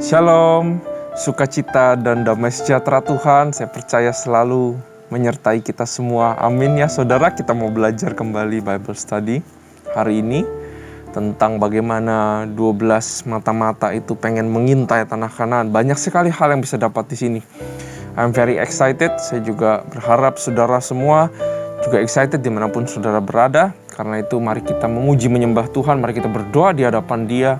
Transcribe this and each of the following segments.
Shalom, sukacita dan damai sejahtera Tuhan, saya percaya selalu menyertai kita semua. Amin ya saudara, kita mau belajar kembali Bible Study hari ini tentang bagaimana 12 mata-mata itu pengen mengintai tanah Kanaan. Banyak sekali hal yang bisa dapat di sini. I'm very excited, saya juga berharap saudara semua juga excited dimanapun saudara berada. Karena itu mari kita memuji menyembah Tuhan, mari kita berdoa di hadapan Dia.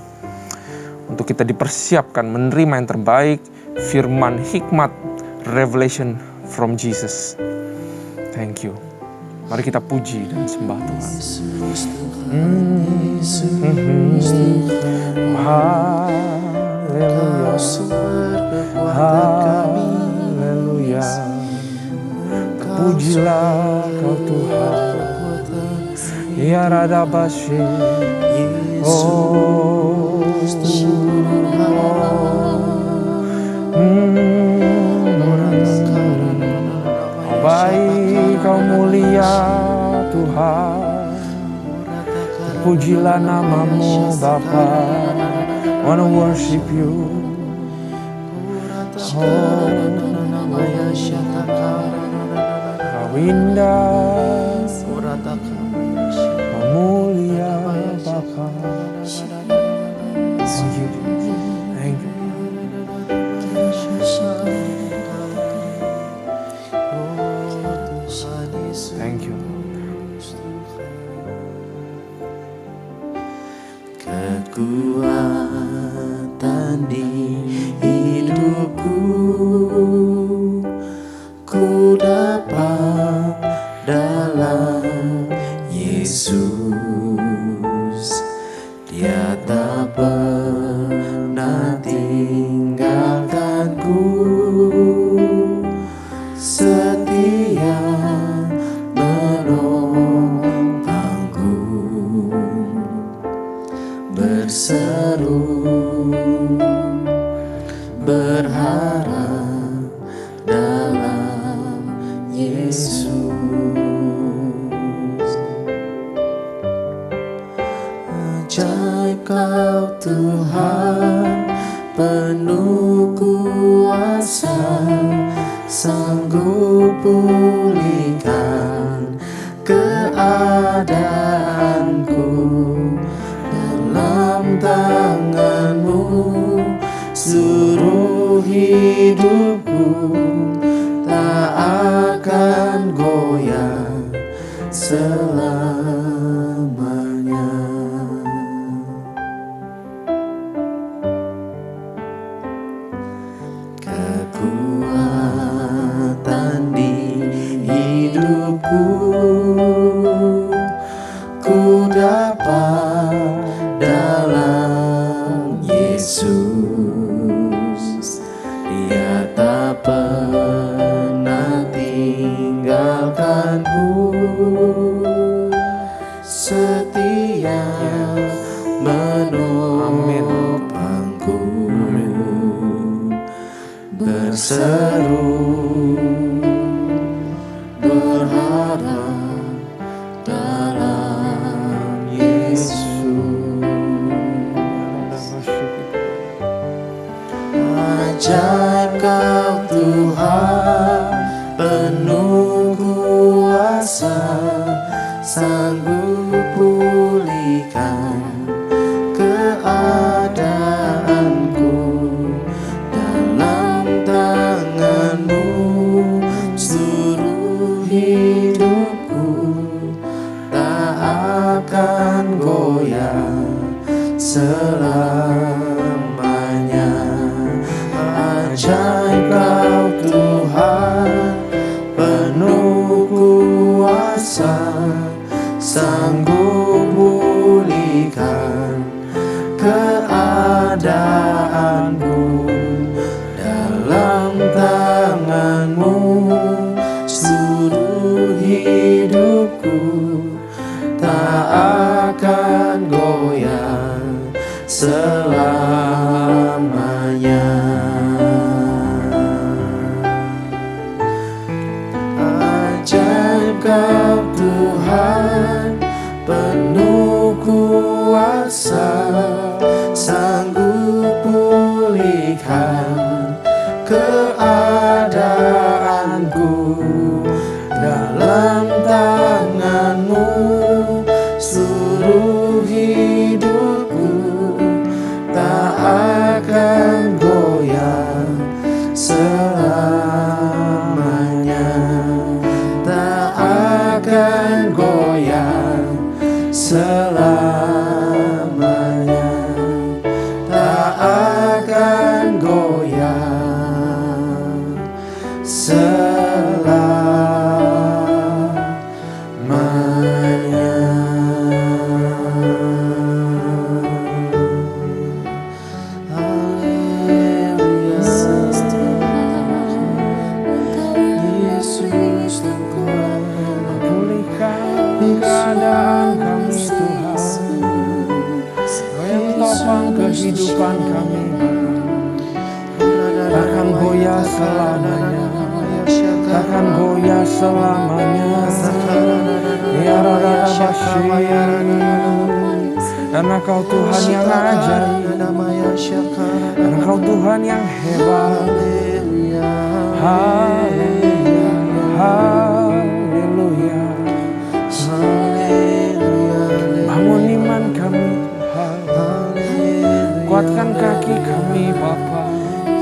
Untuk kita dipersiapkan menerima yang terbaik, firman hikmat, revelation from Jesus. Thank you. Mari kita puji dan sembah Tuhan. Haleluya, haleluya. Pujilah Kau Tuhan. Ya Radabashi, oh baik Kau mulia Tuhan. Pujilah namamu Bapa. Wanna worship you. Oh, Kau indah, Kau mulia Bapa. Thank you. Thank you. Thank you. Kekuatan di hidupku, ku dapat dalam Yesus. Dia tak pernah tinggalkanku, setia menopangku, berseru berharap dalam Yesus. Ajaib Kau Tuhan, penuh kuasa, sanggup pulihkan keadaanku. Dalam tangan-Mu seluruh hidupku tak akan goyah selamanya. Kekuatan di hidupku, ku dapat dalam Yesus. Dia tak pernah tinggalkanku, setia menopangku, berseru berharap dalam Yesus. Ajaib Kau Tuhan, penuh kuasa, sanggup pulihkan keadaanku. Dalam tangan-Mu seluruh hidupku tak akan goyah selamanya. Ajaib Kau Tuhan, penuh kuasa, sanggup pulihkan keadaanku. Dalam tangan-Mu seluruh hidupku tak akan goyah selamanya. Ajaib Kau Tuhan, penuh kuasa, sanggup pulihkan keadaanku dalam tangan-Mu, seluruh hidupku tak akan goyah selamanya, tak akan goyah selamanya, tak akan goyah selamanya. Haleluya, Yesus Tuhan, Pulihkan keadaan kami Tuhan. Kau yang topang kehidupan kami Bapa. Takkan goyah selamanya, takkan goyah selamanya. Ya Rada karena Kau Tuhan yang ajaib, karena Kau Tuhan yang hebat. Haleluya, haleluya. Bangun iman kami Tuhan, kuatkan kaki kami Bapa.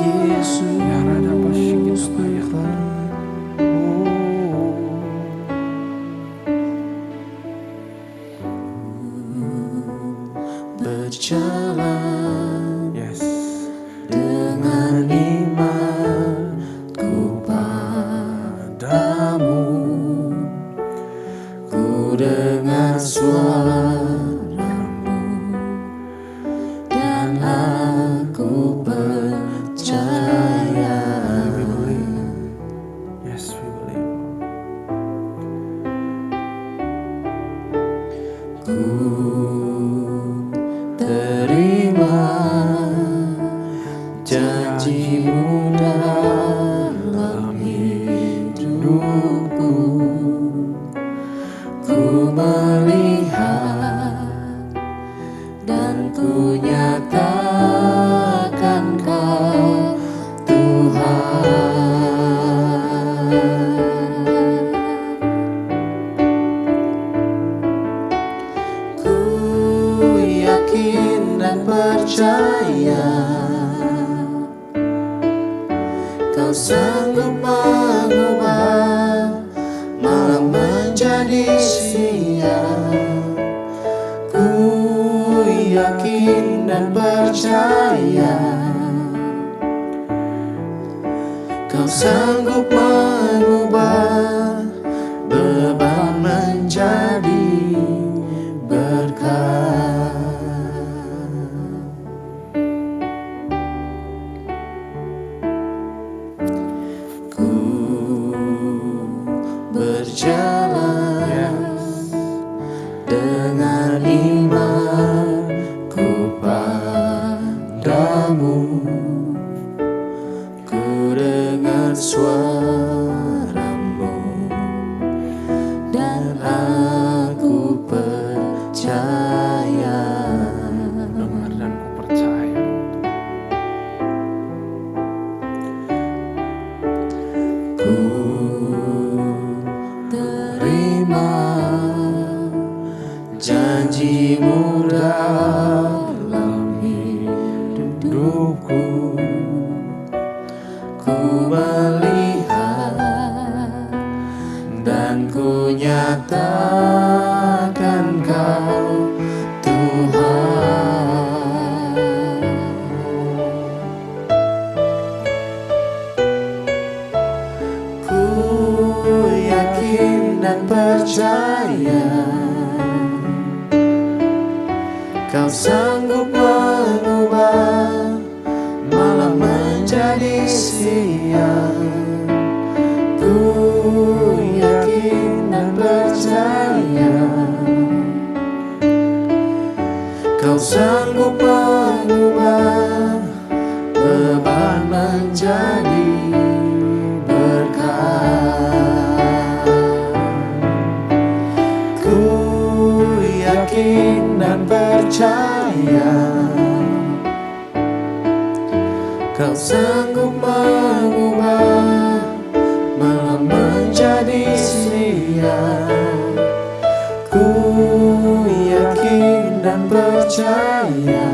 Yesus Ya Rada Tuhan. Berjalan Yes. dengan imanku padamu, ku dengar suara-Mu dan aku percaya. Yes, we believe. Ku terima janji-Mu dalam hidupku. Ku melihat dan ku nyatakan Kau Tuhan. Ku yakin dan percaya Kau sanggup mengubah malam menjadi siang. Ku yakin dan percaya Kau sanggup mengubah beban menjadi berkat. Ku berjalan dengan imanku padamu, ku dengar suara-Mu dan aku percaya. Dengar dan ku percaya. Ku terima janji-Mu dalam hidupku. Ku melihat dan ku nyatakan Kau Tuhan. Ku yakin dan percaya Kau sanggup mengubah malam menjadi siang. Ku yakin dan percaya Kau sanggup mengubah malam menjadi sia. Ku yakin dan percaya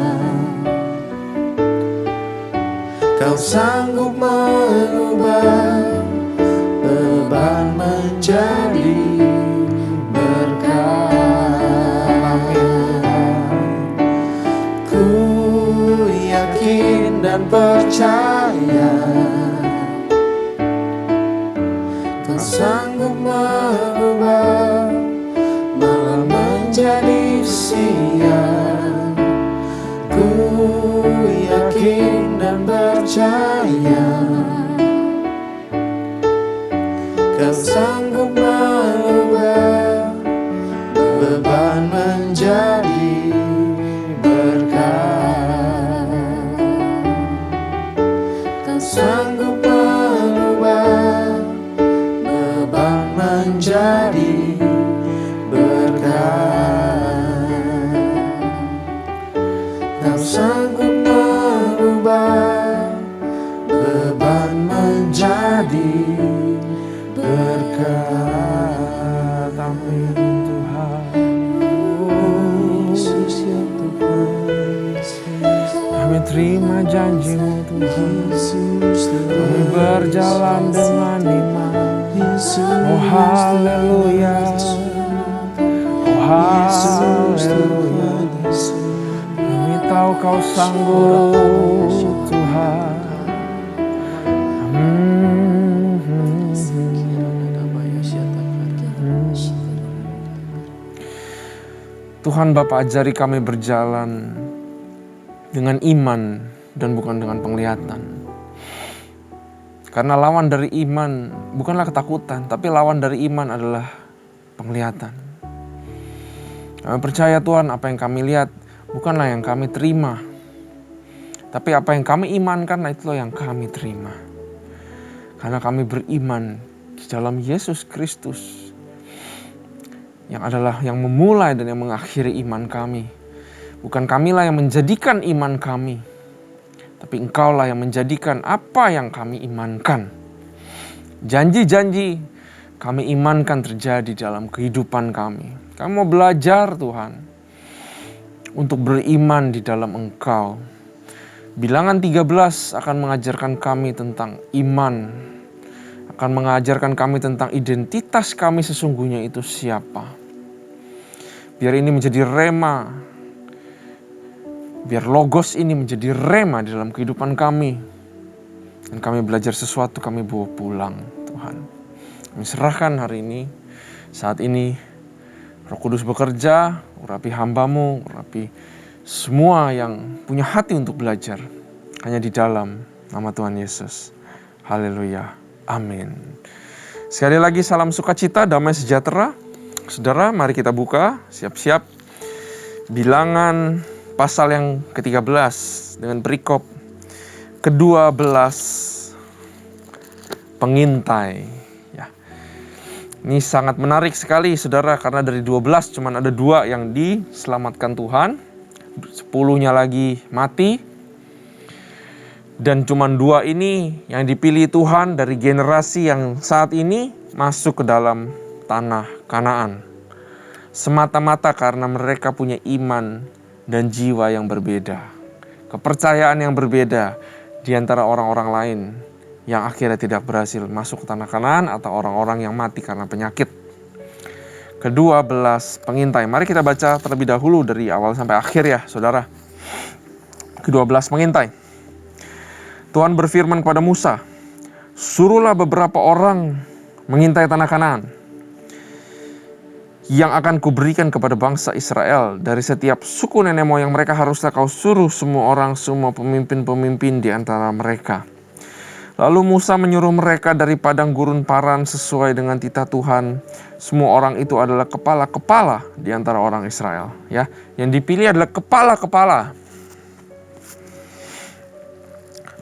Kau sanggup mengubah beban menjadi berkah. Ku yakin dan percaya Kau sanggup mengubah malam menjadi siang. Ku yakin dan percaya Kau sanggup mengubah beban menjadi berkah. Kau sanggup mengubah beban menjadi berkah. Kau sanggup mengubah beban menjadi berkat. Amin Tuhan. Yesus ya Tuhan. Kami terima janji-Mu Tuhan. Kami berjalan dengan iman. Oh haleluya. Oh haleluya. Kami tahu Kau sanggup Tuhan. Tuhan Bapa, ajari kami berjalan dengan iman dan bukan dengan penglihatan. Karena lawan dari iman bukanlah ketakutan, tapi lawan dari iman adalah penglihatan. Kami percaya Tuhan, apa yang kami lihat bukanlah yang kami terima, tapi apa yang kami imankan itulah yang kami terima. Karena kami beriman di dalam Yesus Kristus, yang adalah yang memulai dan yang mengakhiri iman kami. Bukan kamilah yang menjadikan iman kami, tapi Engkaulah yang menjadikan apa yang kami imankan. Janji-janji kami imankan terjadi dalam kehidupan kami. Kami mau belajar Tuhan untuk beriman di dalam Engkau. Bilangan 13 akan mengajarkan kami tentang iman, akan mengajarkan kami tentang identitas kami sesungguhnya itu siapa. Biar ini menjadi rema, biar logos ini menjadi rema di dalam kehidupan kami. Dan kami belajar sesuatu, kami bawa pulang Tuhan. Kami serahkan hari ini, saat ini Roh Kudus bekerja, urapi hamba-Mu, urapi semua yang punya hati untuk belajar. Hanya di dalam nama Tuhan Yesus. Haleluya. Amin. Sekali lagi salam sukacita, damai sejahtera. Saudara, mari kita buka, siap-siap. Bilangan pasal yang ke-13 dengan perikop ke-12, pengintai. Ya. Ini sangat menarik sekali saudara, karena dari 12 cuman ada 2 yang diselamatkan Tuhan. 10-nya lagi mati. Dan cuman 2 ini yang dipilih Tuhan dari generasi yang saat ini masuk ke dalam tanah Kanaan. Semata-mata karena mereka punya iman dan jiwa yang berbeda. Kepercayaan yang berbeda di antara orang-orang lain yang akhirnya tidak berhasil masuk ke tanah Kanaan atau orang-orang yang mati karena penyakit. Ke-12 pengintai. Mari kita baca terlebih dahulu dari awal sampai akhir ya saudara. Ke-12 pengintai. Tuhan berfirman kepada Musa, suruhlah beberapa orang mengintai tanah Kanaan yang akan kuberikan kepada bangsa Israel. Dari setiap suku nenek moyang mereka haruslah kau suruh semua orang, semua pemimpin-pemimpin di antara mereka. Lalu Musa menyuruh mereka dari padang gurun Paran sesuai dengan titah Tuhan. Semua orang itu adalah kepala-kepala di antara orang Israel. Ya, yang dipilih adalah kepala-kepala.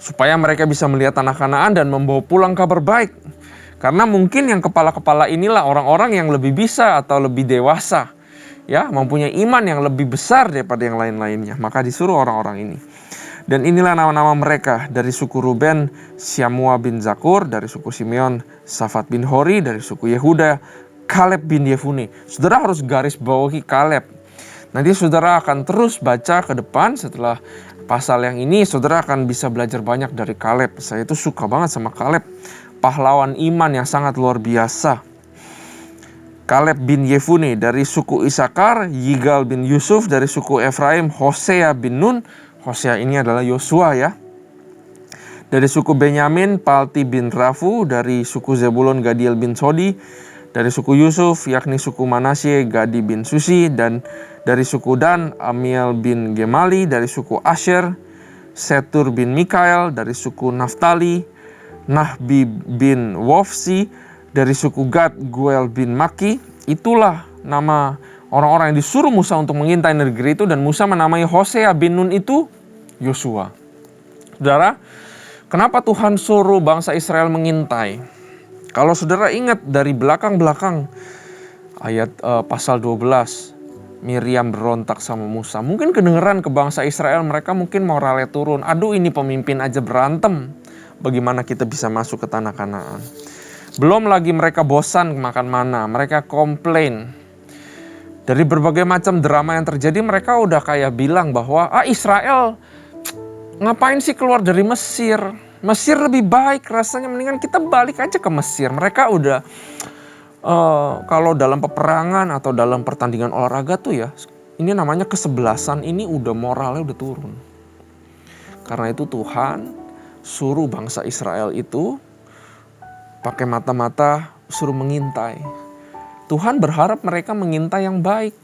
Supaya mereka bisa melihat tanah Kanaan dan membawa pulang kabar baik. Karena mungkin yang kepala-kepala inilah orang-orang yang lebih bisa atau lebih dewasa. Ya, mempunyai iman yang lebih besar daripada yang lain-lainnya. Maka disuruh orang-orang ini. Dan inilah nama-nama mereka: dari suku Ruben, Syamua bin Zakur; dari suku Simeon, Safat bin Hori; dari suku Yehuda, Kaleb bin Yefune. Saudara harus garis bawahi Kaleb. Nanti saudara akan terus baca ke depan setelah pasal yang ini, saudara akan bisa belajar banyak dari Kaleb. Saya itu suka banget sama Kaleb, pahlawan iman yang sangat luar biasa. Kaleb bin Yefune; dari suku Isakar, Yigal bin Yusuf; dari suku Efraim, Hosea bin Nun. Hosea ini adalah Yosua ya. Dari suku Benyamin, Palti bin Rafu; dari suku Zebulon, Gadiel bin Sodi; dari suku Yusuf, yakni suku Manasye, Gadi bin Susi; dan dari suku Dan, Amiel bin Gemali; dari suku Asher, Setur bin Mikael; dari suku Naftali, Nahbi bin Wofsi; dari suku Gad, Guel bin Maki. Itulah nama orang-orang yang disuruh Musa untuk mengintai negeri itu, dan Musa menamai Hosea bin Nun itu Yosua. Saudara, kenapa Tuhan suruh bangsa Israel mengintai? Kalau saudara ingat dari belakang-belakang ayat pasal 12, Miriam berontak sama Musa. Mungkin kedengeran ke bangsa Israel, mereka mungkin moralnya turun. Aduh, ini pemimpin aja berantem. Bagaimana kita bisa masuk ke tanah Kanaan? Belum lagi mereka bosan makan mana, mereka komplain. Dari berbagai macam drama yang terjadi, mereka udah kayak bilang bahwa Israel ngapain sih keluar dari Mesir? Mesir lebih baik rasanya, mendingan kita balik aja ke Mesir. Mereka udah kalau dalam peperangan atau dalam pertandingan olahraga tuh ya, ini namanya kesebelasan, ini udah moralnya udah turun. Karena itu Tuhan suruh bangsa Israel itu pakai mata-mata, suruh mengintai. Tuhan berharap mereka mengintai yang baik.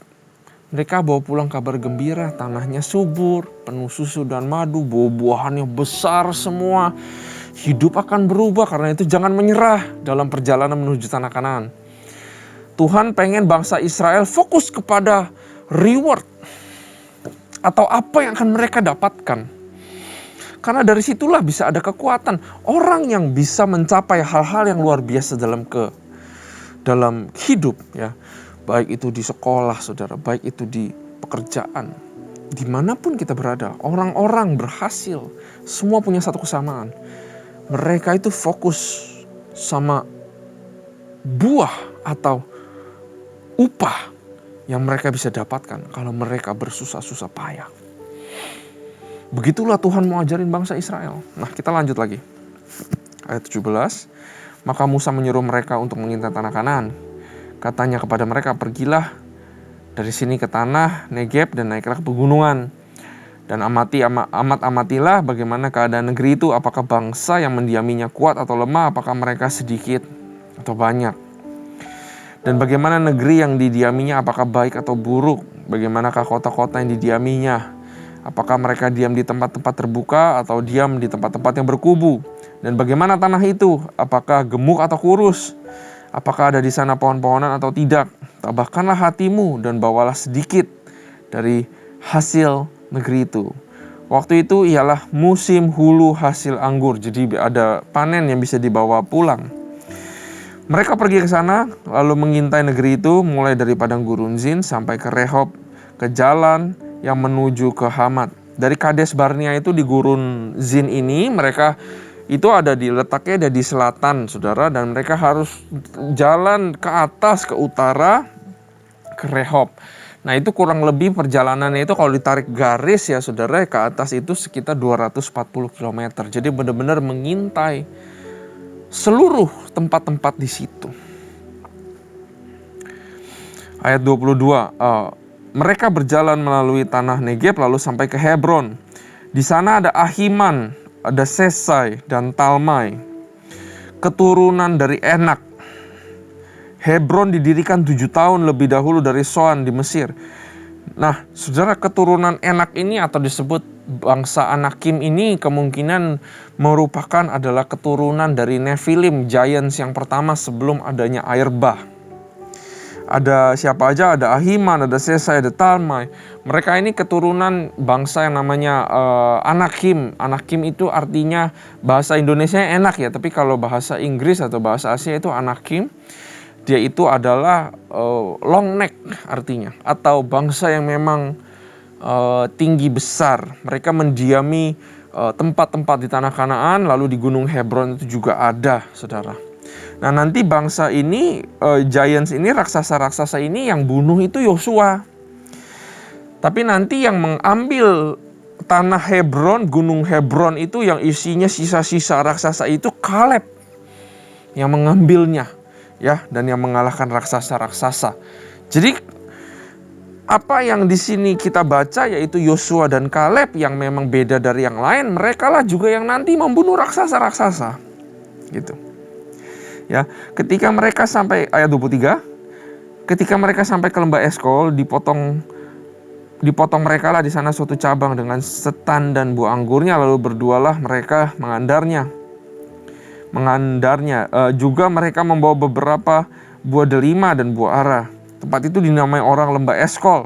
Mereka bawa pulang kabar gembira, tanahnya subur, penuh susu dan madu, buah-buahannya besar semua. Hidup akan berubah, karena itu jangan menyerah dalam perjalanan menuju tanah Kanaan. Tuhan pengen bangsa Israel fokus kepada reward atau apa yang akan mereka dapatkan. Karena dari situlah bisa ada kekuatan. Orang yang bisa mencapai hal-hal yang luar biasa dalam hidup ya. Baik itu di sekolah saudara, baik itu di pekerjaan. Dimanapun kita berada, orang-orang berhasil. Semua punya satu kesamaan. Mereka itu fokus sama buah atau upah yang mereka bisa dapatkan kalau mereka bersusah-susah payah. Begitulah Tuhan mau ajarin bangsa Israel. Nah, kita lanjut lagi. Ayat 17. Maka Musa menyuruh mereka untuk mengintai tanah Kanaan. Katanya kepada mereka, pergilah dari sini ke tanah Negeb dan naiklah ke pegunungan. Dan amatilah bagaimana keadaan negeri itu, apakah bangsa yang mendiaminya kuat atau lemah, apakah mereka sedikit atau banyak. Dan bagaimana negeri yang didiaminya, apakah baik atau buruk, bagaimanakah kota-kota yang didiaminya. Apakah mereka diam di tempat-tempat terbuka atau diam di tempat-tempat yang berkubu? Dan bagaimana tanah itu? Apakah gemuk atau kurus? Apakah ada di sana pohon-pohonan atau tidak? Tabahkanlah hatimu dan bawalah sedikit dari hasil negeri itu. Waktu itu ialah musim hulu hasil anggur. Jadi ada panen yang bisa dibawa pulang. Mereka pergi ke sana lalu mengintai negeri itu mulai dari padang gurun Zin sampai ke Rehob, ke jalan yang menuju ke Hamat. Dari Kades Barnea itu di gurun Zin ini, mereka itu letaknya ada di selatan saudara, dan mereka harus jalan ke atas ke utara ke Rehob. Nah, itu kurang lebih perjalanannya itu kalau ditarik garis ya saudara, ke atas itu sekitar 240 km. Jadi benar-benar mengintai seluruh tempat-tempat di situ. Ayat 22. Mereka berjalan melalui tanah Negeb lalu sampai ke Hebron. Di sana ada Ahiman, ada Sesai dan Talmai, keturunan dari Enak. Hebron didirikan 7 tahun lebih dahulu dari Soan di Mesir. Nah, saudara, keturunan Enak ini atau disebut bangsa Anakim ini kemungkinan merupakan adalah keturunan dari Nephilim, giants yang pertama sebelum adanya air bah. Ada siapa aja? Ada Ahiman, ada Sesai, ada Talmai. Mereka ini keturunan bangsa yang namanya Anakim. Anakim itu artinya bahasa Indonesia enak ya, tapi kalau bahasa Inggris atau bahasa Asia itu Anakim. Dia itu adalah long neck artinya, atau bangsa yang memang tinggi besar. Mereka mendiami tempat-tempat di tanah Kanaan, lalu di Gunung Hebron itu juga ada, saudara. Nah, nanti bangsa ini, giants ini, raksasa-raksasa ini yang bunuh itu Yosua. Tapi nanti yang mengambil tanah Hebron, Gunung Hebron itu yang isinya sisa-sisa raksasa itu Kaleb yang mengambilnya, ya, dan yang mengalahkan raksasa-raksasa. Jadi apa yang di sini kita baca yaitu Yosua dan Kaleb yang memang beda dari yang lain, mereka lah juga yang nanti membunuh raksasa-raksasa. Gitu. Ya, ketika mereka sampai ayat 23, ketika mereka sampai ke lembah Eskol, dipotong mereka lah di sana suatu cabang dengan setan dan buah anggurnya, lalu berdualah mereka mengandarnya. Juga mereka membawa beberapa buah delima dan buah ara. Tempat itu dinamai orang lembah Eskol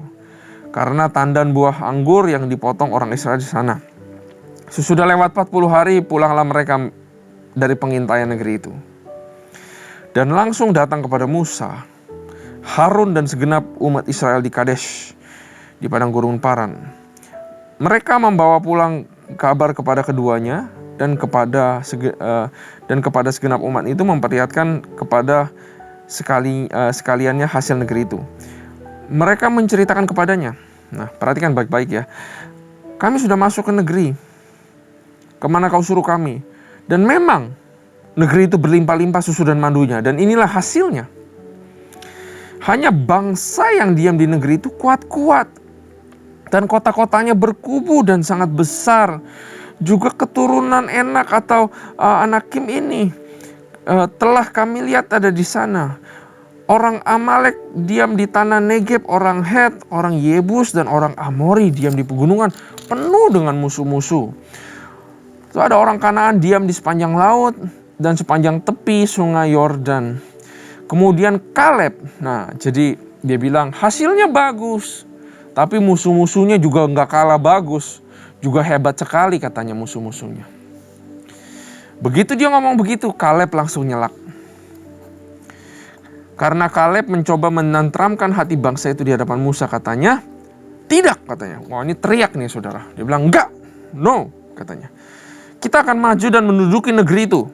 karena tandan buah anggur yang dipotong orang Israel di sana. Sesudah lewat 40 hari pulanglah mereka dari pengintaian negeri itu. Dan langsung datang kepada Musa, Harun dan segenap umat Israel di Kadesh, di padang gurun Paran. Mereka membawa pulang kabar kepada keduanya dan kepada segenap umat itu, memperlihatkan kepada sekaliannya hasil negeri itu. Mereka menceritakan kepadanya. Nah, perhatikan baik-baik ya. Kami sudah masuk ke negeri kemana kau suruh kami. Dan memang negeri itu berlimpah-limpah susu dan madunya. Dan inilah hasilnya. Hanya bangsa yang diam di negeri itu kuat-kuat. Dan kota-kotanya berkubu dan sangat besar. Juga keturunan Enak atau Anakim ini telah kami lihat ada di sana. Orang Amalek diam di tanah Negeb, orang Het, orang Yebus, dan orang Amori diam di pegunungan penuh dengan musuh-musuh. So, ada orang Kanaan diam di sepanjang laut dan sepanjang tepi sungai Yordan. Kemudian Kaleb, nah jadi dia bilang hasilnya bagus, tapi musuh-musuhnya juga nggak kalah bagus, juga hebat sekali katanya musuh-musuhnya. Begitu dia ngomong begitu, Kaleb langsung nyelak. Karena Kaleb mencoba menenteramkan hati bangsa itu di hadapan Musa, katanya, tidak katanya. Wah, ini teriak nih saudara. Dia bilang enggak, no katanya. Kita akan maju dan menduduki negeri itu.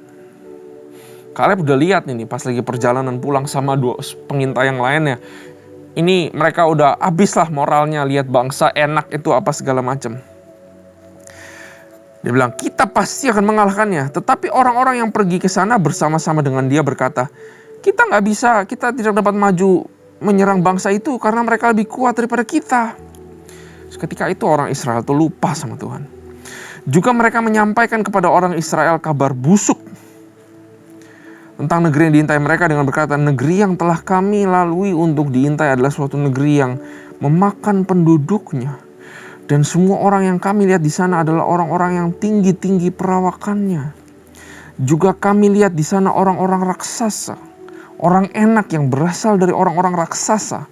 Kaleb udah lihat nih pas lagi perjalanan pulang sama dua pengintai yang lainnya. Ini mereka udah habis lah moralnya lihat bangsa Enak itu apa segala macam. Dia bilang kita pasti akan mengalahkannya. Tetapi orang-orang yang pergi ke sana bersama-sama dengan dia berkata, kita nggak bisa, kita tidak dapat maju menyerang bangsa itu karena mereka lebih kuat daripada kita. Ketika itu orang Israel itu lupa sama Tuhan. Juga mereka menyampaikan kepada orang Israel kabar busuk tentang negeri yang diintai mereka dengan berkata, negeri yang telah kami lalui untuk diintai adalah suatu negeri yang memakan penduduknya. Dan semua orang yang kami lihat di sana adalah orang-orang yang tinggi-tinggi perawakannya. Juga kami lihat di sana orang-orang raksasa. Orang Enak yang berasal dari orang-orang raksasa.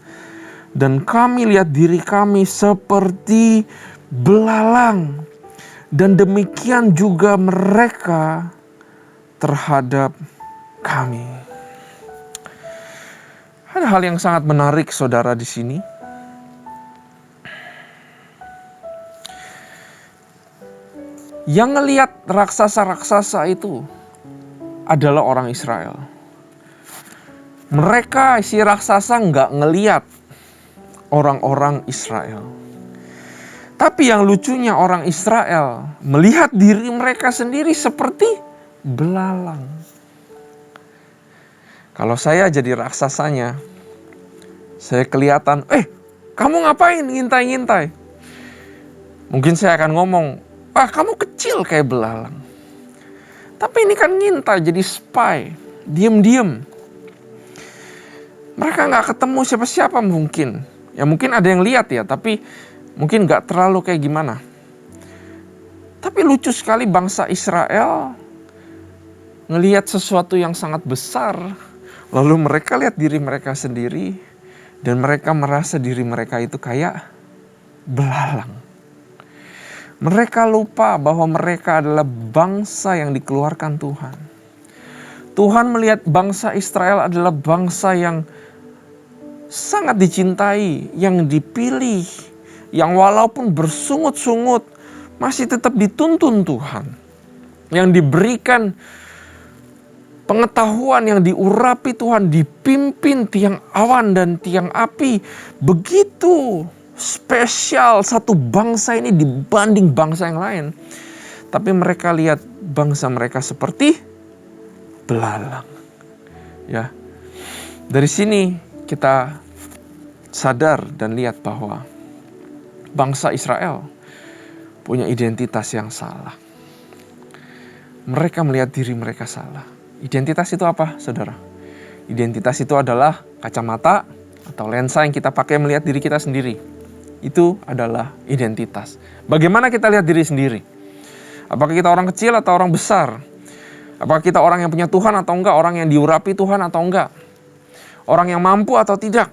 Dan kami lihat diri kami seperti belalang. Dan demikian juga mereka terhadap kami. Ada hal yang sangat menarik saudara di sini. Yang ngelihat raksasa-raksasa itu adalah orang Israel. Mereka si raksasa nggak ngelihat orang-orang Israel. Tapi yang lucunya orang Israel melihat diri mereka sendiri seperti belalang. Kalau saya jadi raksasanya, saya kelihatan, kamu ngapain ngintai-ngintai? Mungkin saya akan ngomong, kamu kecil kayak belalang. Tapi ini kan ngintai jadi spy, diem-diem. Mereka gak ketemu siapa-siapa mungkin. Ya mungkin ada yang lihat ya, tapi mungkin gak terlalu kayak gimana. Tapi lucu sekali bangsa Israel ngelihat sesuatu yang sangat besar. Lalu mereka lihat diri mereka sendiri. Dan mereka merasa diri mereka itu kayak belalang. Mereka lupa bahwa mereka adalah bangsa yang dikeluarkan Tuhan. Tuhan melihat bangsa Israel adalah bangsa yang sangat dicintai, yang dipilih, yang walaupun bersungut-sungut masih tetap dituntun Tuhan. Yang diberikan pengetahuan, yang diurapi Tuhan, dipimpin tiang awan dan tiang api. Begitu spesial satu bangsa ini dibanding bangsa yang lain. Tapi mereka lihat bangsa mereka seperti belalang. Ya. Dari sini kita sadar dan lihat bahwa bangsa Israel punya identitas yang salah. Mereka melihat diri mereka salah. Identitas itu apa, saudara? Identitas itu adalah kacamata atau lensa yang kita pakai melihat diri kita sendiri. Itu adalah identitas. Bagaimana kita lihat diri sendiri? Apakah kita orang kecil atau orang besar? Apakah kita orang yang punya Tuhan atau enggak? Orang yang diurapi Tuhan atau enggak? Orang yang mampu atau tidak?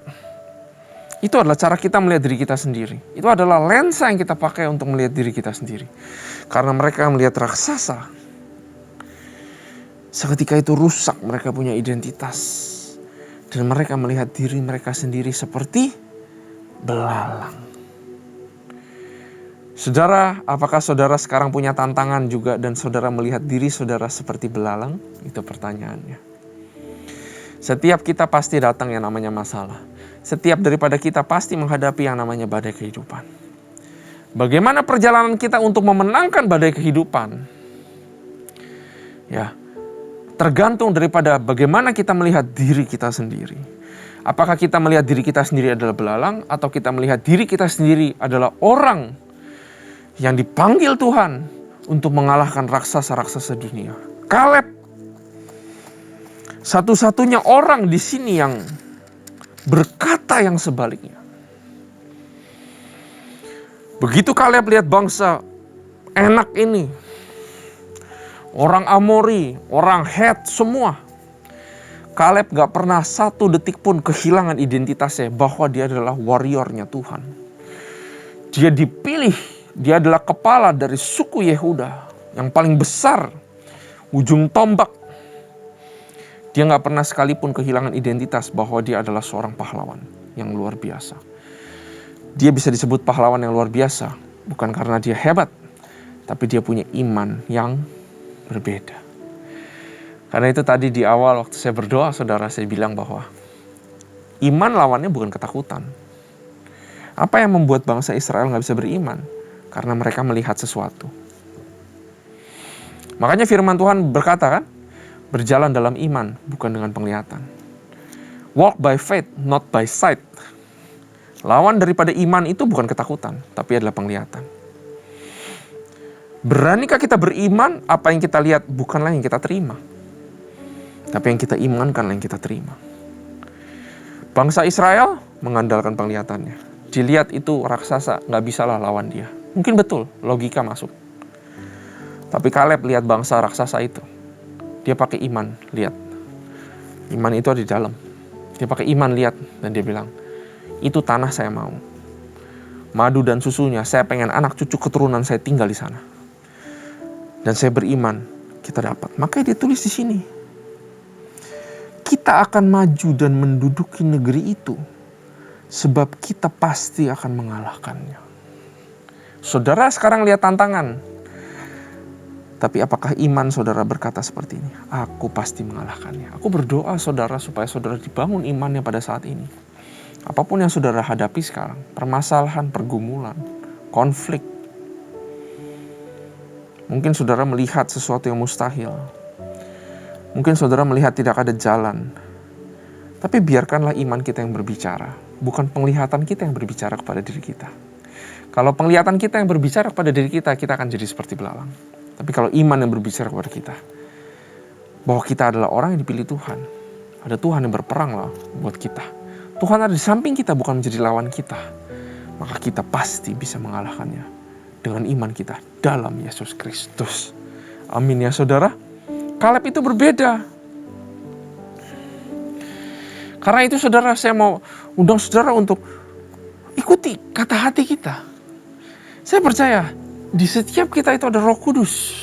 Itu adalah cara kita melihat diri kita sendiri. Itu adalah lensa yang kita pakai untuk melihat diri kita sendiri. Karena mereka melihat raksasa. Seketika itu rusak mereka punya identitas. Dan mereka melihat diri mereka sendiri seperti belalang. Saudara, apakah saudara sekarang punya tantangan juga dan saudara melihat diri saudara seperti belalang? Itu pertanyaannya. Setiap kita pasti datang yang namanya masalah. Setiap daripada kita pasti menghadapi yang namanya badai kehidupan. Bagaimana perjalanan kita untuk memenangkan badai kehidupan? Ya, tergantung daripada bagaimana kita melihat diri kita sendiri. Apakah kita melihat diri kita sendiri adalah belalang atau kita melihat diri kita sendiri adalah orang yang dipanggil Tuhan untuk mengalahkan raksasa-raksasa dunia. Kaleb satu-satunya orang di sini yang berkata yang sebaliknya. Begitu Kaleb lihat bangsa enak ini, orang Amori, orang Het, semua. Kaleb gak pernah satu detik pun kehilangan identitasnya bahwa dia adalah warriornya Tuhan. Dia dipilih, dia adalah kepala dari suku Yehuda yang paling besar, ujung tombak. Dia gak pernah sekalipun kehilangan identitas bahwa dia adalah seorang pahlawan yang luar biasa. Dia bisa disebut pahlawan yang luar biasa bukan karena dia hebat, tapi dia punya iman yang berbeda. Karena itu tadi di awal waktu saya berdoa, saudara, saya bilang bahwa iman lawannya bukan ketakutan. Apa yang membuat bangsa Israel gak bisa beriman? Karena mereka melihat sesuatu. Makanya firman Tuhan berkata kan, berjalan dalam iman, bukan dengan penglihatan. Walk by faith, not by sight. Lawan daripada iman itu bukan ketakutan, tapi adalah penglihatan. Beranikah kita beriman, apa yang kita lihat bukanlah yang kita terima. Tapi yang kita imankanlah yang kita terima. Bangsa Israel mengandalkan penglihatannya. Dilihat itu raksasa, gak bisalah lawan dia. Mungkin betul, logika masuk. Tapi Kaleb lihat bangsa raksasa itu. Dia pakai iman, lihat. Iman itu ada di dalam. Dia pakai iman, lihat. Dan dia bilang, itu tanah saya mau. Madu dan susunya, saya pengen anak cucu keturunan saya tinggal di sana. Dan saya beriman, kita dapat. Makanya dia tulis di sini. Kita akan maju dan menduduki negeri itu. Sebab kita pasti akan mengalahkannya. Saudara sekarang lihat tantangan. Tapi apakah iman saudara berkata seperti ini? Aku pasti mengalahkannya. Aku berdoa saudara supaya saudara dibangun imannya pada saat ini. Apapun yang saudara hadapi sekarang, permasalahan, pergumulan, konflik. Mungkin saudara melihat sesuatu yang mustahil. Mungkin saudara melihat tidak ada jalan. Tapi biarkanlah iman kita yang berbicara. Bukan penglihatan kita yang berbicara kepada diri kita. Kalau penglihatan kita yang berbicara kepada diri kita, kita akan jadi seperti belalang. Tapi kalau iman yang berbicara kepada kita, bahwa kita adalah orang yang dipilih Tuhan. Ada Tuhan yang berperang lah buat kita. Tuhan ada di samping kita, bukan menjadi lawan kita. Maka kita pasti bisa mengalahkannya dengan iman kita dalam Yesus Kristus. Amin ya saudara. Kaleb itu berbeda. Karena itu saudara, saya mau undang saudara untuk ikuti kata hati kita. Saya percaya di setiap kita itu ada Roh Kudus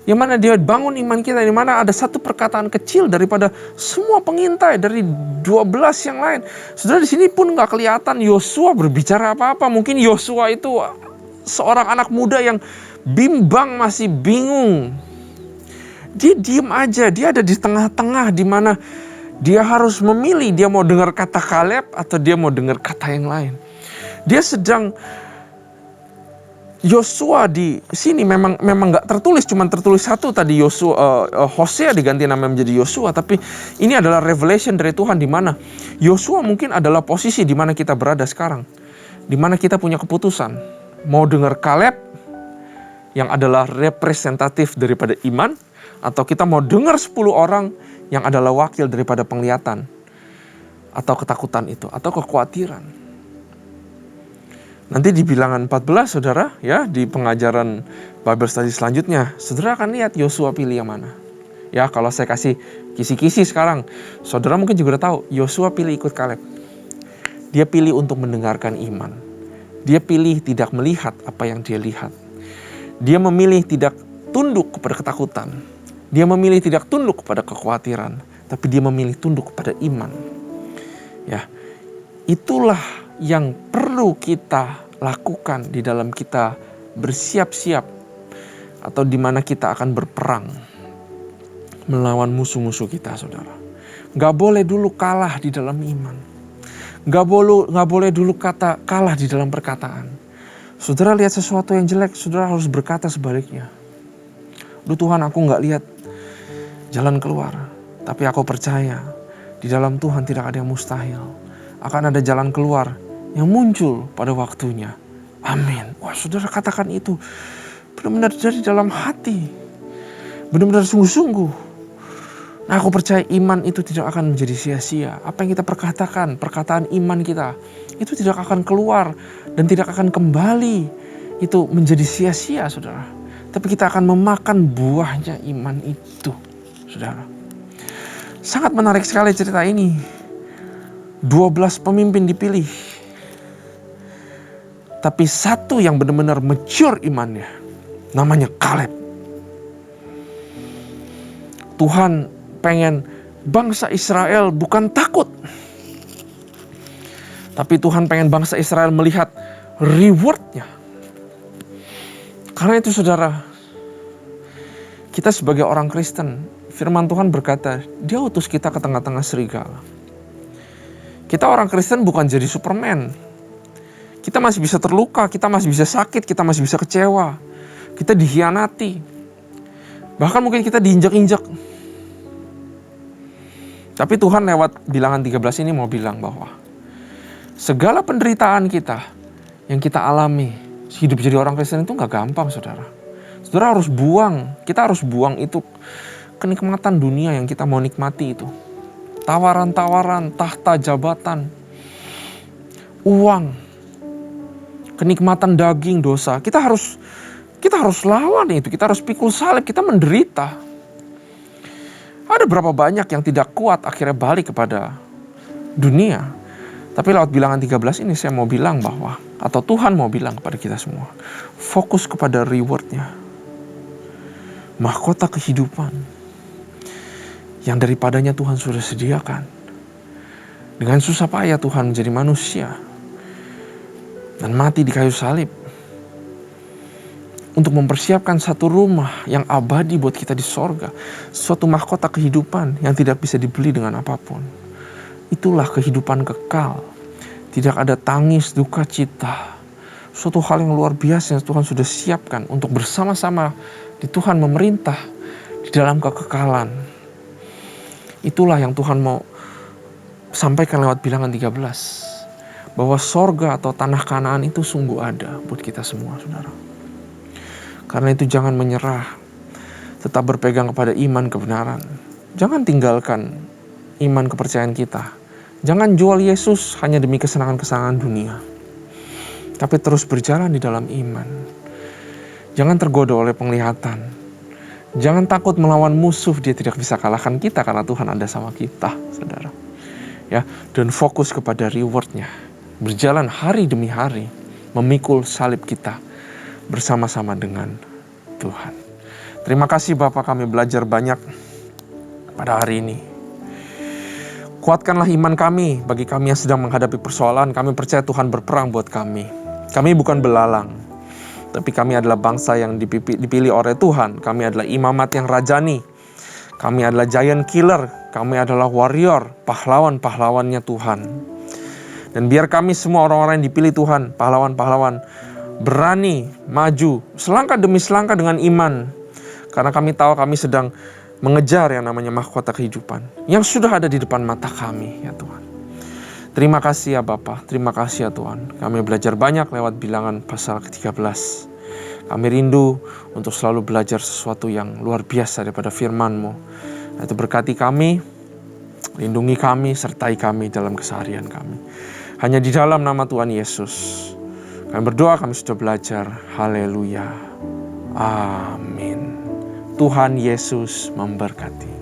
Yang mana dia bangun iman kita, di mana ada satu perkataan kecil daripada semua pengintai dari 12 yang lain. Saudara, di sini pun nggak kelihatan Yosua berbicara apa-apa. Mungkin Yosua itu seorang anak muda yang bimbang, masih bingung. Dia diem aja, dia ada di tengah-tengah di mana dia harus memilih, dia mau dengar kata Kaleb atau dia mau dengar kata yang lain. Dia sedang, Yosua di sini memang nggak tertulis, cuma tertulis satu tadi Hosea diganti nama menjadi Yosua, tapi ini adalah revelation dari Tuhan di mana Yosua mungkin adalah posisi di mana kita berada sekarang, di mana kita punya keputusan mau dengar Kaleb yang adalah representatif daripada iman, atau kita mau dengar 10 orang yang adalah wakil daripada penglihatan atau ketakutan itu atau kekhawatiran. Nanti di bilangan 14 saudara, ya, di pengajaran Bible study selanjutnya, saudara akan lihat Yosua pilih yang mana. Ya, kalau saya kasih kisi-kisi sekarang, saudara mungkin juga udah tahu Yosua pilih ikut Kaleb. Dia pilih untuk mendengarkan iman. Dia pilih tidak melihat apa yang dia lihat. Dia memilih tidak tunduk kepada ketakutan. Dia memilih tidak tunduk kepada kekhawatiran, tapi dia memilih tunduk kepada iman. Ya, itulah yang perlu kita lakukan di dalam kita bersiap-siap atau di mana kita akan berperang melawan musuh-musuh kita, saudara. Gak boleh dulu kalah di dalam iman. Gak boleh dulu kalah di dalam perkataan. Saudara lihat sesuatu yang jelek, saudara harus berkata sebaliknya. Duh Tuhan, aku gak lihat jalan keluar, tapi aku percaya di dalam Tuhan tidak ada yang mustahil. Akan ada jalan keluar yang muncul pada waktunya. Amin. Wah, saudara katakan itu benar-benar dari dalam hati, benar-benar sungguh-sungguh. Nah, aku percaya iman itu tidak akan menjadi sia-sia. Apa yang kita perkatakan, perkataan iman kita, itu tidak akan keluar dan tidak akan kembali itu menjadi sia-sia, saudara. Tapi kita akan memakan buahnya iman itu, saudara. Sangat menarik sekali cerita ini. 12 pemimpin dipilih. Tapi satu yang benar-benar mature imannya, namanya Kaleb. Tuhan pengen bangsa Israel bukan takut, tapi Tuhan pengen bangsa Israel melihat rewardnya. Karena itu saudara, kita sebagai orang Kristen, firman Tuhan berkata, Dia utus kita ke tengah-tengah serigala. Kita orang Kristen bukan jadi Superman. Kita masih bisa terluka, kita masih bisa sakit, kita masih bisa kecewa. Kita dikhianati. Bahkan mungkin kita diinjak-injak. Tapi Tuhan lewat bilangan 13 ini mau bilang bahwa segala penderitaan kita yang kita alami, hidup jadi orang Kristen itu gak gampang, saudara. Saudara harus buang, kita harus buang itu kenikmatan dunia yang kita mau nikmati itu. Tawaran-tawaran, tahta jabatan, uang, kenikmatan daging, dosa. Kita harus lawan itu, kita harus pikul salib, kita menderita. Ada berapa banyak yang tidak kuat akhirnya balik kepada dunia. Tapi lewat bilangan 13 ini saya mau bilang bahwa, atau Tuhan mau bilang kepada kita semua, fokus kepada rewardnya. Mahkota kehidupan yang daripadanya Tuhan sudah sediakan. Dengan susah payah Tuhan menjadi manusia dan mati di kayu salib untuk mempersiapkan satu rumah yang abadi buat kita di sorga. Suatu mahkota kehidupan yang tidak bisa dibeli dengan apapun. Itulah kehidupan kekal. Tidak ada tangis, duka cita. Suatu hal yang luar biasa yang Tuhan sudah siapkan untuk bersama-sama di Tuhan memerintah di dalam kekekalan. Itulah yang Tuhan mau sampaikan lewat bilangan 13. Bahwa sorga atau tanah Kanaan itu sungguh ada buat kita semua, saudara. Karena itu jangan menyerah. Tetap berpegang kepada iman kebenaran. Jangan tinggalkan iman kepercayaan kita. Jangan jual Yesus hanya demi kesenangan-kesenangan dunia. Tapi terus berjalan di dalam iman. Jangan tergoda oleh penglihatan. Jangan takut melawan musuh, dia tidak bisa kalahkan kita karena Tuhan ada sama kita, saudara. Ya, dan fokus kepada rewardnya. Berjalan hari demi hari, memikul salib kita bersama-sama dengan Tuhan. Terima kasih Bapa, kami belajar banyak pada hari ini. Kuatkanlah iman kami bagi kami yang sedang menghadapi persoalan. Kami percaya Tuhan berperang buat kami. Kami bukan belalang, tapi kami adalah bangsa yang dipilih oleh Tuhan. Kami adalah imamat yang rajani. Kami adalah giant killer. Kami adalah warrior, pahlawan-pahlawannya Tuhan. Dan biar kami semua orang-orang yang dipilih Tuhan, pahlawan-pahlawan, berani maju selangkah demi selangkah dengan iman. Karena kami tahu kami sedang mengejar yang namanya mahkota kehidupan yang sudah ada di depan mata kami, ya Tuhan. Terima kasih ya Bapa, terima kasih ya Tuhan. Kami belajar banyak lewat bilangan pasal ke-13. Kami rindu untuk selalu belajar sesuatu yang luar biasa daripada firman-Mu. Itu berkati kami, lindungi kami, sertai kami dalam keseharian kami. Hanya di dalam nama Tuhan Yesus kami berdoa, kami sudah belajar. Haleluya. Amin. Tuhan Yesus memberkati.